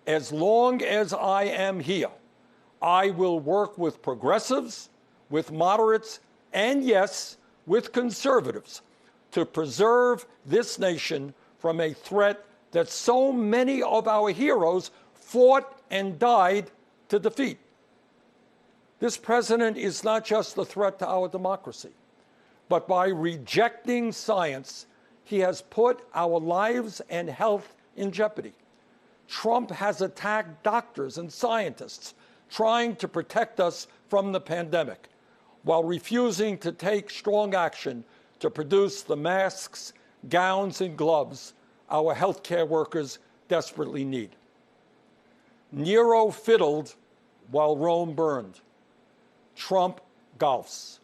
As long as I am here, I will work with progressives, with moderates, and yes, with conservatives to preserve this nation from a threat that so many of our heroes fought and died to defeat. This president is not just a threat to our democracy, but by rejecting science, he has put our lives and health in jeopardy. Trump has attacked doctors and scientists trying to protect us from the pandemic, while refusing to take strong action to produce the masks, gowns, and gloves our healthcare workers desperately need. Nero fiddled while Rome burned. Trump golfs.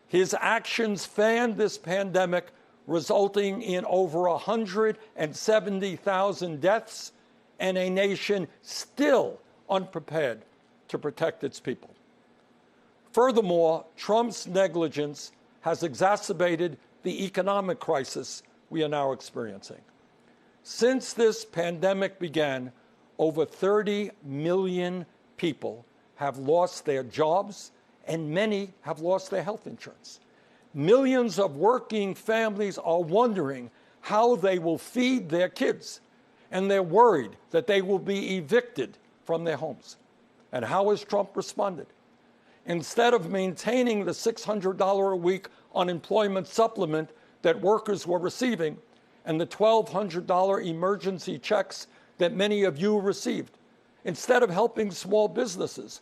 His actions fanned this pandemic, resulting in over 170,000 deaths and a nation still unprepared to protect its people. Furthermore, Trump's negligence has exacerbated the economic crisis we are now experiencing. Since this pandemic began, over 30 million people have lost their jobs, and many have lost their health insurance. Millions of working families are wondering how they will feed their kids, and they're worried that they will be evicted from their homes. And how has Trump responded? Instead of maintaining the $600 a week unemployment supplement that workers were receiving and the $1,200 emergency checks that many of you received, instead of helping small businesses,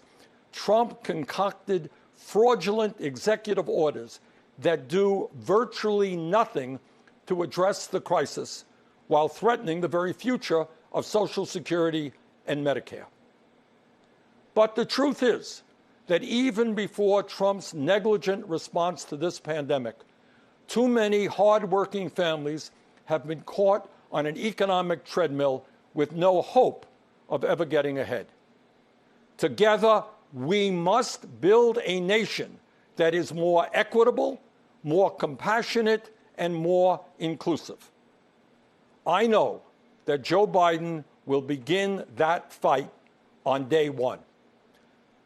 Trump concocted fraudulent executive orders that do virtually nothing to address the crisis while threatening the very future of Social Security and Medicare. But the truth is that even before Trump's negligent response to this pandemic, too many hardworking families have been caught on an economic treadmill with no hope of ever getting ahead. Together, we must build a nation that is more equitable, more compassionate, and more inclusive. I know that Joe Biden will begin that fight on day one.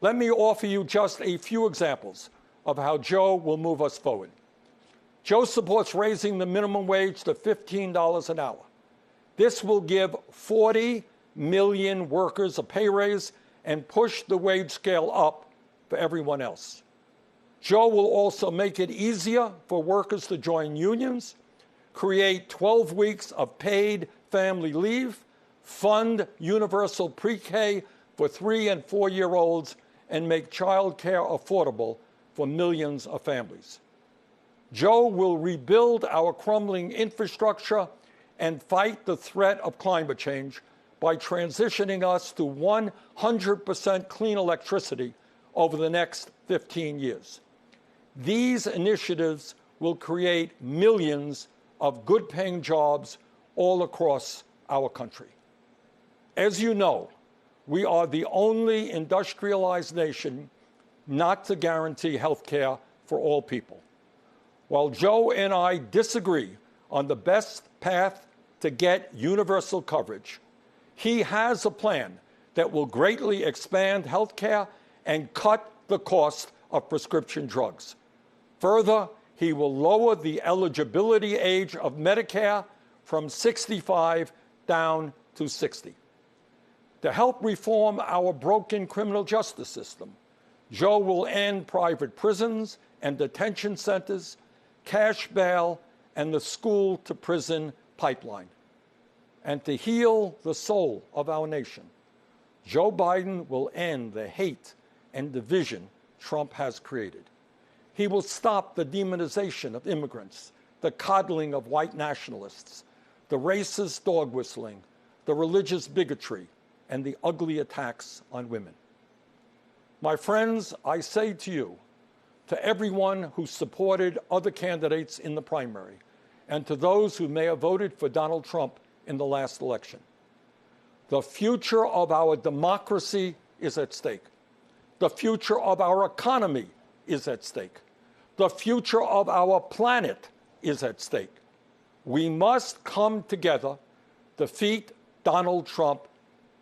Let me offer you just a few examples of how Joe will move us forward. Joe supports raising the minimum wage to $15 an hour. This will give 40 million workers a pay raise and push the wage scale up for everyone else. Joe will also make it easier for workers to join unions, create 12 weeks of paid family leave, fund universal pre-K for 3- and 4-year-olds, and make child care affordable for millions of families. Joe will rebuild our crumbling infrastructure and fight the threat of climate change by transitioning us to 100% clean electricity over the next 15 years. These initiatives will create millions of good-paying jobs all across our country. As you know, we are the only industrialized nation not to guarantee health care for all people. While Joe and I disagree on the best path to get universal coverage, he has a plan that will greatly expand health care and cut the cost of prescription drugs. Further, he will lower the eligibility age of Medicare from 65 down to 60. To help reform our broken criminal justice system, Joe will end private prisons and detention centers, cash bail, and the school-to-prison pipeline. And to heal the soul of our nation, Joe Biden will end the hate and division Trump has created. He will stop the demonization of immigrants, the coddling of white nationalists, the racist dog whistling, the religious bigotry, and the ugly attacks on women. My friends, I say to you, to everyone who supported other candidates in the primary, and to those who may have voted for Donald Trump in the last election, the future of our democracy is at stake. The future of our economy is at stake. The future of our planet is at stake. We must come together, defeat Donald Trump,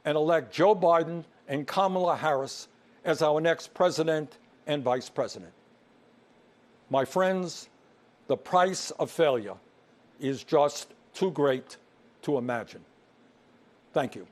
and elect Joe Biden and Kamala Harris as our next president and vice president. My friends, the price of failure is just too great to imagine. Thank you.